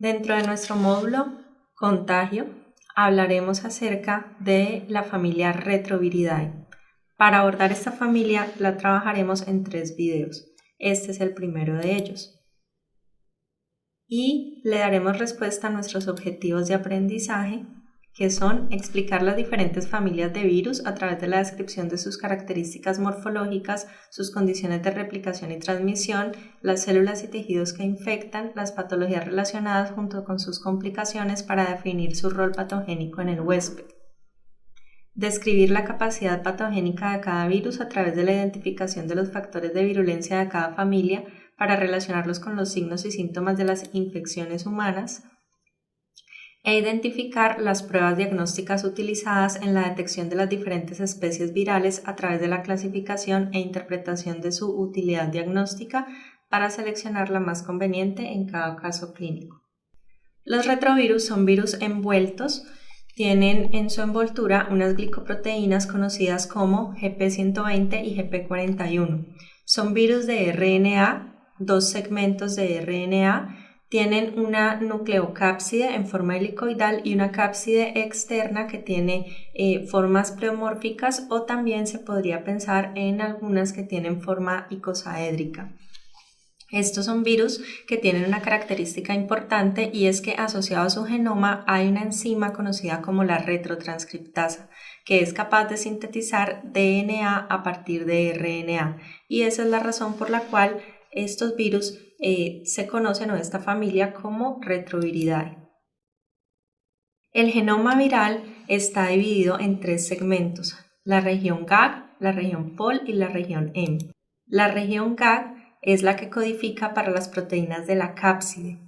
Dentro de nuestro módulo Contagio hablaremos acerca de la familia Retroviridae. Para abordar esta familia la trabajaremos en 3 videos. Este es el primero de ellos. Y le daremos respuesta a nuestros objetivos de aprendizaje, que son explicar las diferentes familias de virus a través de la descripción de sus características morfológicas, sus condiciones de replicación y transmisión, las células y tejidos que infectan, las patologías relacionadas junto con sus complicaciones para definir su rol patogénico en el huésped. Describir la capacidad patogénica de cada virus a través de la identificación de los factores de virulencia de cada familia para relacionarlos con los signos y síntomas de las infecciones humanas, e identificar las pruebas diagnósticas utilizadas en la detección de las diferentes especies virales a través de la clasificación e interpretación de su utilidad diagnóstica para seleccionar la más conveniente en cada caso clínico. Los retrovirus son virus envueltos, tienen en su envoltura unas glicoproteínas conocidas como GP120 y GP41. Son virus de RNA, 2 segmentos de RNA. Tienen una nucleocápside en forma helicoidal y una cápside externa que tiene formas pleomórficas, o también se podría pensar en algunas que tienen forma icosaédrica. Estos son virus que tienen una característica importante, y es que asociado a su genoma hay una enzima conocida como la retrotranscriptasa, que es capaz de sintetizar DNA a partir de RNA, y esa es la razón por la cual estos virus se conocen, o esta familia, como Retroviridae. El genoma viral está dividido en 3 segmentos: la región GAG, la región POL y la región M. La región GAG es la que codifica para las proteínas de la cápside.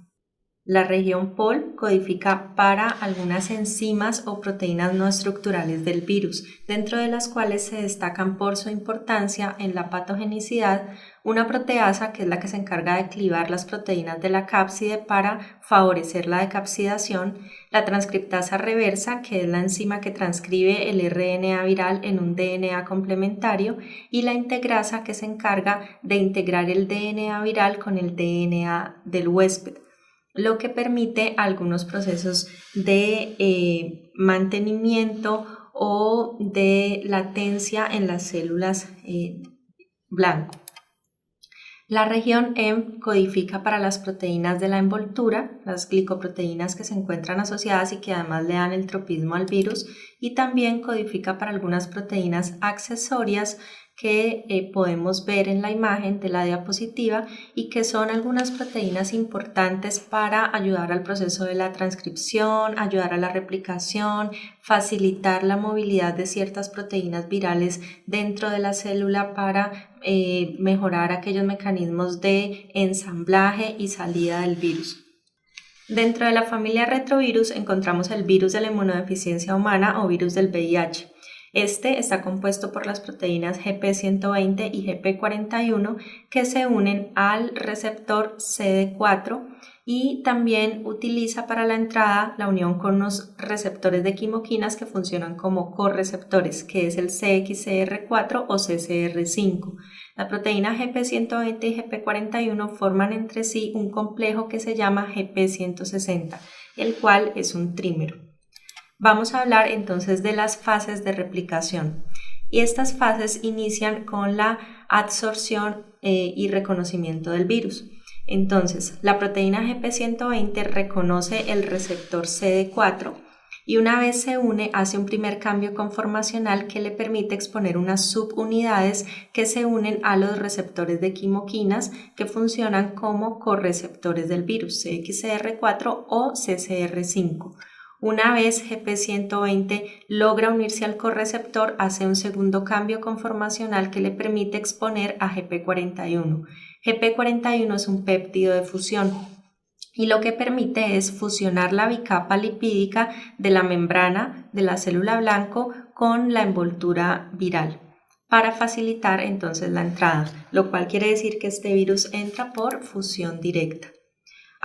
La región POL codifica para algunas enzimas o proteínas no estructurales del virus, dentro de las cuales se destacan por su importancia en la patogenicidad una proteasa, que es la que se encarga de clivar las proteínas de la cápside para favorecer la decapsidación, la transcriptasa reversa, que es la enzima que transcribe el RNA viral en un DNA complementario, y la integrasa, que se encarga de integrar el DNA viral con el DNA del huésped, lo que permite algunos procesos de mantenimiento o de latencia en las células blanco. La región M codifica para las proteínas de la envoltura, las glicoproteínas que se encuentran asociadas y que además le dan el tropismo al virus, y también codifica para algunas proteínas accesorias que podemos ver en la imagen de la diapositiva, y que son algunas proteínas importantes para ayudar al proceso de la transcripción, ayudar a la replicación, facilitar la movilidad de ciertas proteínas virales dentro de la célula para mejorar aquellos mecanismos de ensamblaje y salida del virus. Dentro de la familia retrovirus encontramos el virus de la inmunodeficiencia humana o virus del VIH. Este está compuesto por las proteínas GP120 y GP41 que se unen al receptor CD4, y también utiliza para la entrada la unión con unos receptores de quimoquinas que funcionan como correceptores, que es el CXCR4 o CCR5. La proteína GP120 y GP41 forman entre sí un complejo que se llama GP160, el cual es un trímero. Vamos a hablar entonces de las fases de replicación, y estas fases inician con la adsorción y reconocimiento del virus. Entonces, la proteína GP120 reconoce el receptor CD4 y una vez se une hace un primer cambio conformacional que le permite exponer unas subunidades que se unen a los receptores de quimoquinas que funcionan como correceptores del virus, CXCR4 o CCR5. Una vez GP120 logra unirse al correceptor, hace un segundo cambio conformacional que le permite exponer a GP41. GP41 es un péptido de fusión, y lo que permite es fusionar la bicapa lipídica de la membrana de la célula blanco con la envoltura viral para facilitar entonces la entrada, lo cual quiere decir que este virus entra por fusión directa.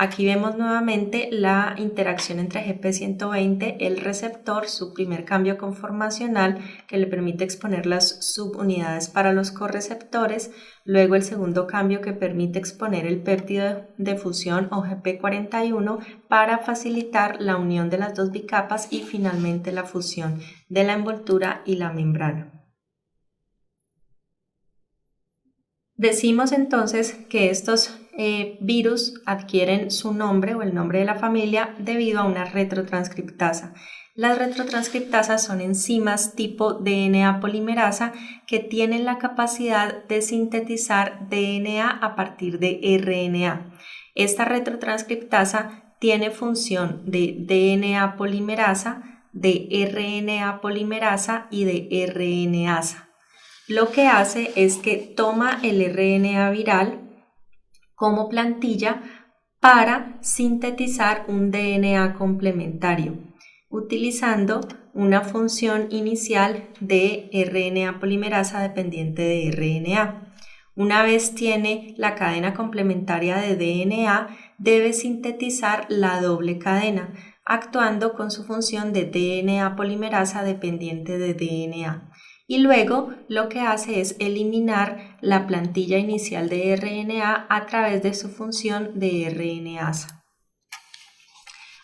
Aquí vemos nuevamente la interacción entre GP120, el receptor, su primer cambio conformacional que le permite exponer las subunidades para los correceptores, luego el segundo cambio que permite exponer el péptido de fusión o GP41 para facilitar la unión de las dos bicapas y finalmente la fusión de la envoltura y la membrana. Decimos entonces que estos virus adquieren su nombre o el nombre de la familia debido a una retrotranscriptasa. Las retrotranscriptasas son enzimas tipo DNA polimerasa que tienen la capacidad de sintetizar DNA a partir de RNA. Esta retrotranscriptasa tiene función de DNA polimerasa, de RNA polimerasa y de RNasa. Lo que hace es que toma el RNA viral como plantilla para sintetizar un DNA complementario, utilizando una función inicial de RNA polimerasa dependiente de RNA. Una vez tiene la cadena complementaria de DNA, debe sintetizar la doble cadena, actuando con su función de DNA polimerasa dependiente de DNA. Y luego lo que hace es eliminar la plantilla inicial de RNA a través de su función de RNasa.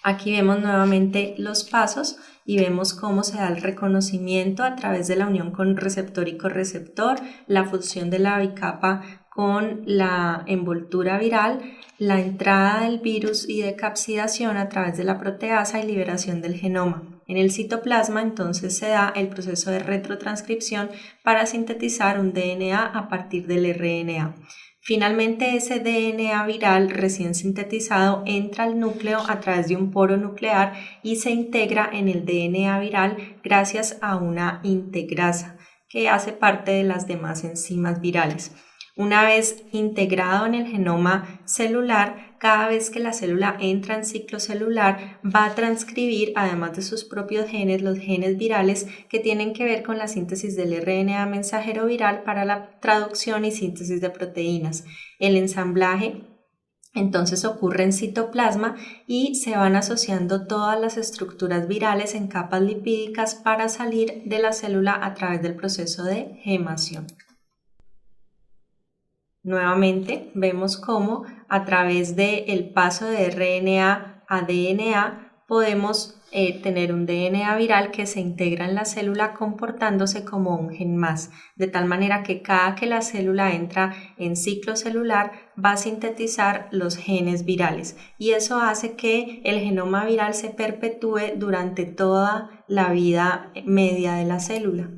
Aquí vemos nuevamente los pasos y vemos cómo se da el reconocimiento a través de la unión con receptor y correceptor, la fusión de la bicapa con la envoltura viral, la entrada del virus y decapsidación a través de la proteasa y liberación del genoma. En el citoplasma entonces se da el proceso de retrotranscripción para sintetizar un DNA a partir del RNA. Finalmente ese DNA viral recién sintetizado entra al núcleo a través de un poro nuclear y se integra en el DNA viral gracias a una integrasa que hace parte de las demás enzimas virales. Una vez integrado en el genoma celular, cada vez que la célula entra en ciclo celular va a transcribir, además de sus propios genes, los genes virales que tienen que ver con la síntesis del RNA mensajero viral para la traducción y síntesis de proteínas. El ensamblaje entonces ocurre en citoplasma y se van asociando todas las estructuras virales en capas lipídicas para salir de la célula a través del proceso de gemación. Nuevamente vemos cómo a través del paso de RNA a DNA podemos tener un DNA viral que se integra en la célula comportándose como un gen más, de tal manera que cada que la célula entra en ciclo celular va a sintetizar los genes virales y eso hace que el genoma viral se perpetúe durante toda la vida media de la célula.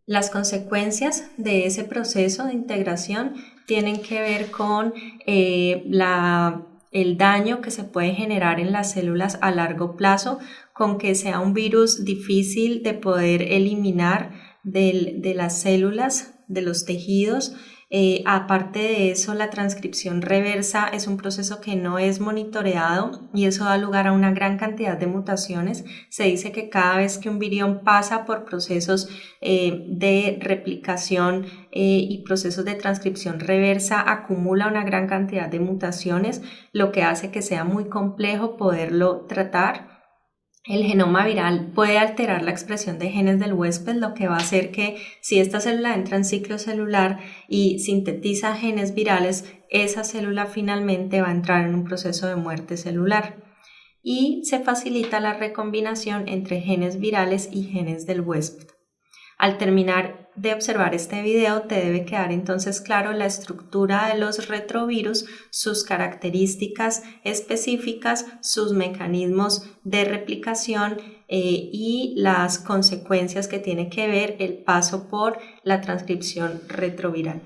Las consecuencias de ese proceso de integración tienen que ver con el daño que se puede generar en las células a largo plazo, con que sea un virus difícil de poder eliminar de las células, de los tejidos. Aparte de eso, la transcripción reversa es un proceso que no es monitoreado y eso da lugar a una gran cantidad de mutaciones. Se dice que cada vez que un virión pasa por procesos de replicación y procesos de transcripción reversa, acumula una gran cantidad de mutaciones, lo que hace que sea muy complejo poderlo tratar. El genoma viral puede alterar la expresión de genes del huésped, lo que va a hacer que si esta célula entra en ciclo celular y sintetiza genes virales, esa célula finalmente va a entrar en un proceso de muerte celular y se facilita la recombinación entre genes virales y genes del huésped. Al terminar de observar este video te debe quedar entonces claro la estructura de los retrovirus, sus características específicas, sus mecanismos de replicación y las consecuencias que tiene que ver el paso por la transcripción retroviral.